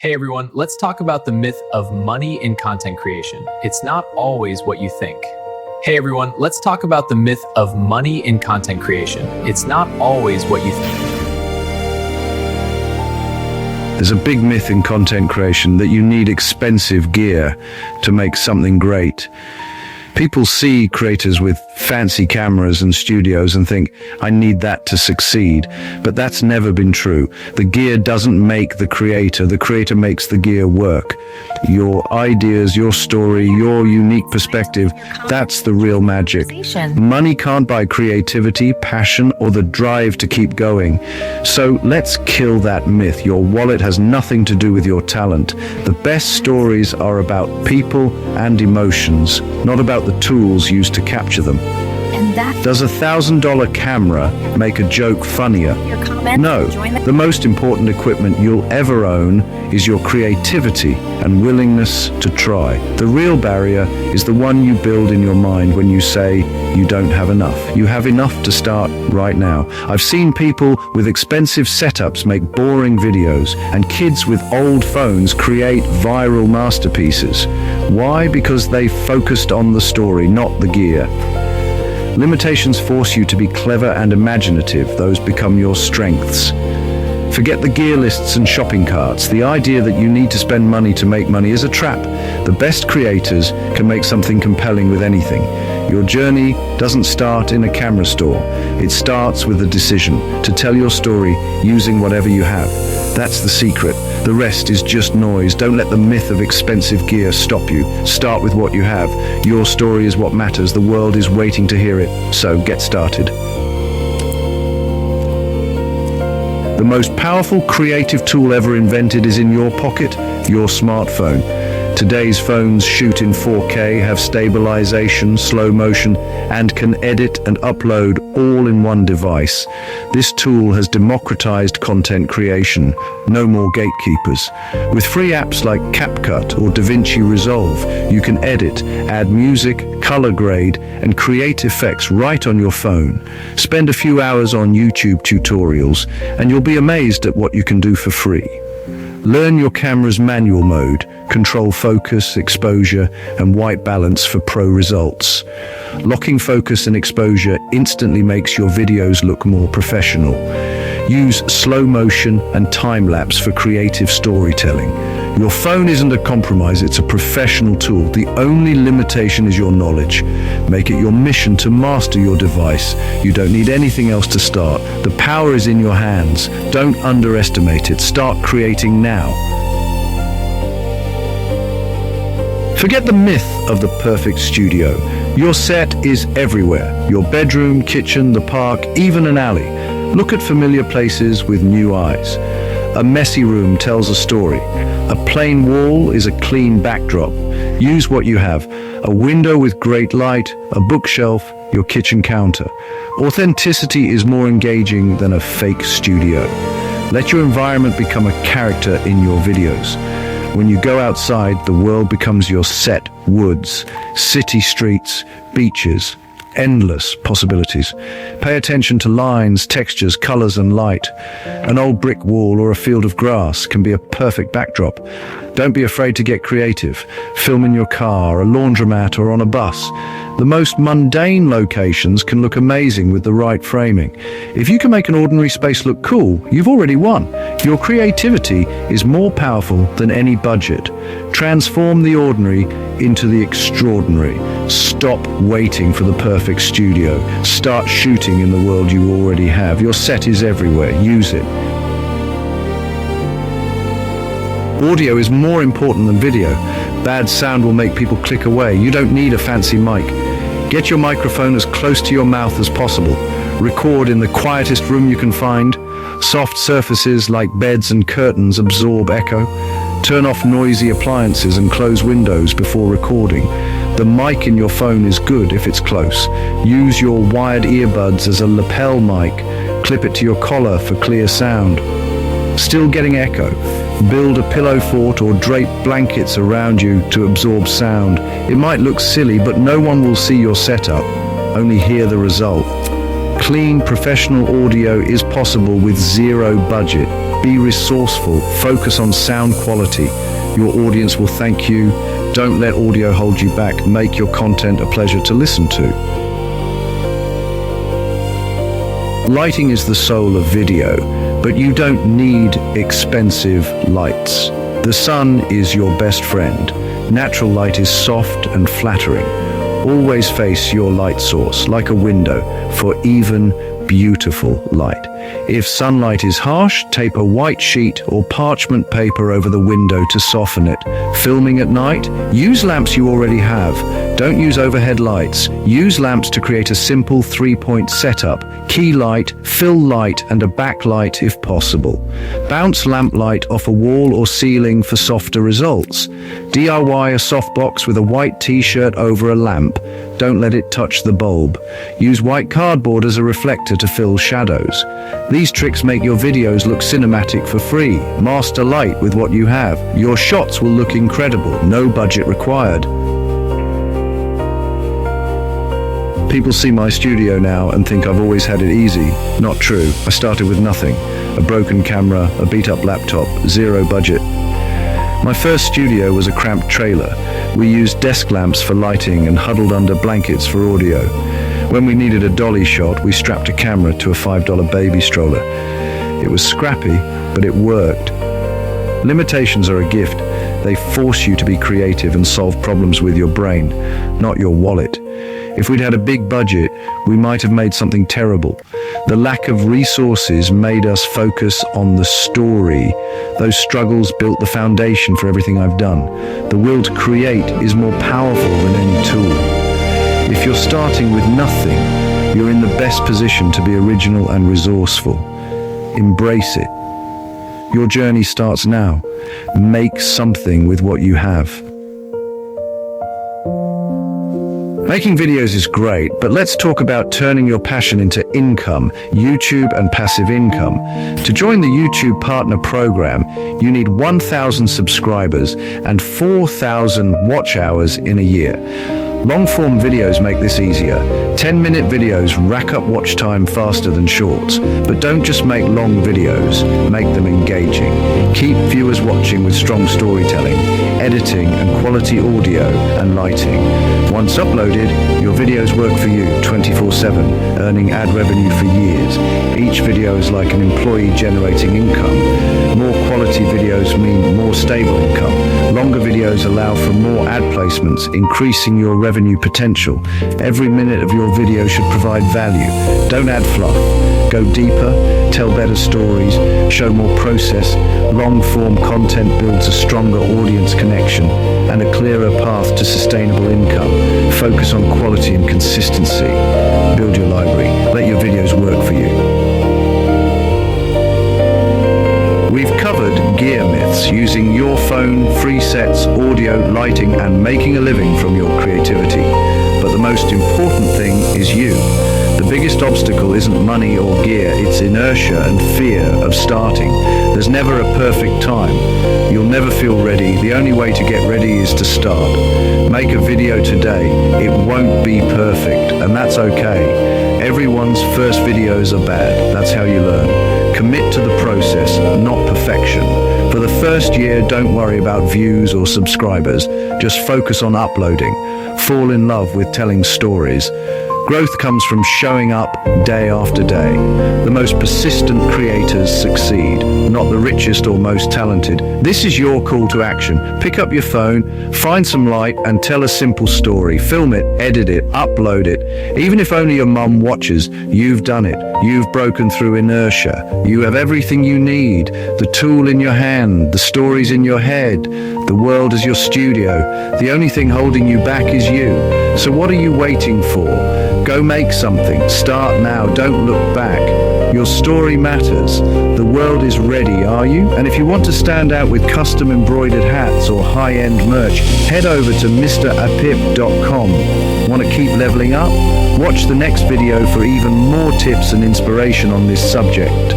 Hey everyone, let's talk about the myth of money in content creation. It's not always what you think. Hey everyone, let's talk about the myth of money in content creation. It's not always what you think. There's a big myth in content creation that you need expensive gear to make something great. People see creators with fancy cameras and studios and think, I need that to succeed. But that's never been true. The gear doesn't make the creator makes the gear work. Your ideas, your story, your unique perspective, that's the real magic. Money can't buy creativity, passion, or the drive to keep going. So let's kill that myth. Your wallet has nothing to do with your talent. The best stories are about people and emotions, not about the tools used to capture them. Does $1,000 camera make a joke funnier? No. The most important equipment you'll ever own is your creativity and willingness to try. The real barrier is the one you build in your mind when you say you don't have enough. You have enough to start right now. I've seen people with expensive setups make boring videos, and kids with old phones create viral masterpieces. Why? Because they focused on the story, not the gear. Limitations force you to be clever and imaginative. Those become your strengths. Forget the gear lists and shopping carts. The idea that you need to spend money to make money is a trap. The best creators can make something compelling with anything. Your journey doesn't start in a camera store. It starts with a decision to tell your story using whatever you have. That's the secret. The rest is just noise. Don't let the myth of expensive gear stop you. Start with what you have. Your story is what matters. The world is waiting to hear it. So get started. The most powerful creative tool ever invented is in your pocket, your smartphone. Today's phones shoot in 4K, have stabilization, slow motion, and can edit and upload all in one device. This tool has democratized content creation. No more gatekeepers. With free apps like CapCut or DaVinci Resolve, you can edit, add music, color grade, and create effects right on your phone. Spend a few hours on YouTube tutorials, and you'll be amazed at what you can do for free. Learn your camera's manual mode, control focus, exposure, and white balance for pro results. Locking focus and exposure instantly makes your videos look more professional. Use slow motion and time-lapse for creative storytelling. Your phone isn't a compromise, it's a professional tool. The only limitation is your knowledge. Make it your mission to master your device. You don't need anything else to start. The power is in your hands. Don't underestimate it. Start creating now. Forget the myth of the perfect studio. Your set is everywhere. Your bedroom, kitchen, the park, even an alley. Look at familiar places with new eyes. A messy room tells a story. A plain wall is a clean backdrop. Use what you have. A window with great light, a bookshelf, your kitchen counter. Authenticity is more engaging than a fake studio. Let your environment become a character in your videos. When you go outside, the world becomes your set. Woods, city streets, beaches. Endless possibilities. Pay attention to lines, textures, colors, and light. An old brick wall or a field of grass can be a perfect backdrop. Don't be afraid to get creative. Film in your car, a laundromat, or on a bus. The most mundane locations can look amazing with the right framing. If you can make an ordinary space look cool, you've already won. Your creativity is more powerful than any budget. Transform the ordinary into the extraordinary. Stop waiting for the perfect studio. Start shooting in the world you already have. Your set is everywhere. Use it. Audio is more important than video. Bad sound will make people click away. You don't need a fancy mic. Get your microphone as close to your mouth as possible. Record in the quietest room you can find. Soft surfaces like beds and curtains absorb echo. Turn off noisy appliances and close windows before recording. The mic in your phone is good if it's close. Use your wired earbuds as a lapel mic. Clip it to your collar for clear sound. Still getting echo? Build a pillow fort or drape blankets around you to absorb sound. It might look silly, but no one will see your setup, only hear the result. Clean, professional audio is possible with zero budget. Be resourceful. Focus on sound quality. Your audience will thank you. Don't let audio hold you back. Make your content a pleasure to listen to. Lighting is the soul of video, but you don't need expensive lights. The sun is your best friend. Natural light is soft and flattering. Always face your light source like a window for even, beautiful light. If sunlight is harsh, tape a white sheet or parchment paper over the window to soften it. Filming at night? Use lamps you already have. Don't use overhead lights. Use lamps to create a simple 3-point setup. Key light, fill light, and a backlight if possible. Bounce lamp light off a wall or ceiling for softer results. DIY a softbox with a white t-shirt over a lamp. Don't let it touch the bulb. Use white cardboard as a reflector to fill shadows. These tricks make your videos look cinematic for free. Master light with what you have. Your shots will look incredible. No budget required. People see my studio now and think I've always had it easy. Not true. I started with nothing. A broken camera, a beat-up laptop, zero budget. My first studio was a cramped trailer. We used desk lamps for lighting and huddled under blankets for audio. When we needed a dolly shot, we strapped a camera to a $5 baby stroller. It was scrappy, but it worked. Limitations are a gift. They force you to be creative and solve problems with your brain, not your wallet. If we'd had a big budget, we might have made something terrible. The lack of resources made us focus on the story. Those struggles built the foundation for everything I've done. The will to create is more powerful than any tool. If you're starting with nothing, you're in the best position to be original and resourceful. Embrace it. Your journey starts now. Make something with what you have. Making videos is great, but let's talk about turning your passion into income, YouTube and passive income. To join the YouTube Partner Program, you need 1,000 subscribers and 4,000 watch hours in a year. Long-form videos make this easier. 10-minute videos rack up watch time faster than shorts. But don't just make long videos, make them engaging. Keep viewers watching with strong storytelling, editing and quality audio and lighting. Once uploaded, your videos work for you 24/7, earning ad revenue for years. Each video is like an employee generating income. More quality videos mean more stable income. Longer videos allow for more ad placements, increasing your revenue potential. Every minute of your video should provide value. Don't add fluff. Go deeper, tell better stories, show more process. Long-form content builds a stronger audience connection and a clearer path to sustainable income. Focus on quality and consistency. Build your library. Let your videos work for you. We've covered gear myths, using your phone, free sets, audio, lighting, and making a living from your creativity. But the most important thing is you. The biggest obstacle isn't money or gear, it's inertia and fear of starting. There's never a perfect time. You'll never feel ready. The only way to get ready is to start. Make a video today. It won't be perfect, and that's okay. Everyone's first videos are bad. That's how you learn. Commit to the process, not perfection. For the first year, don't worry about views or subscribers. Just focus on uploading. Fall in love with telling stories. Growth comes from showing up day after day. The most persistent creators succeed, not the richest or most talented. This is your call to action. Pick up your phone, find some light, and tell a simple story. Film it, edit it, upload it. Even if only your mum watches, you've done it. You've broken through inertia. You have everything you need. The tool in your hand, the stories in your head. The world is your studio. The only thing holding you back is you. So what are you waiting for? Go make something. Start now. Don't look back. Your story matters. The world is ready, are you? And if you want to stand out with custom embroidered hats or high-end merch, head over to mrapip.com. Want to keep leveling up? Watch the next video for even more tips and inspiration on this subject.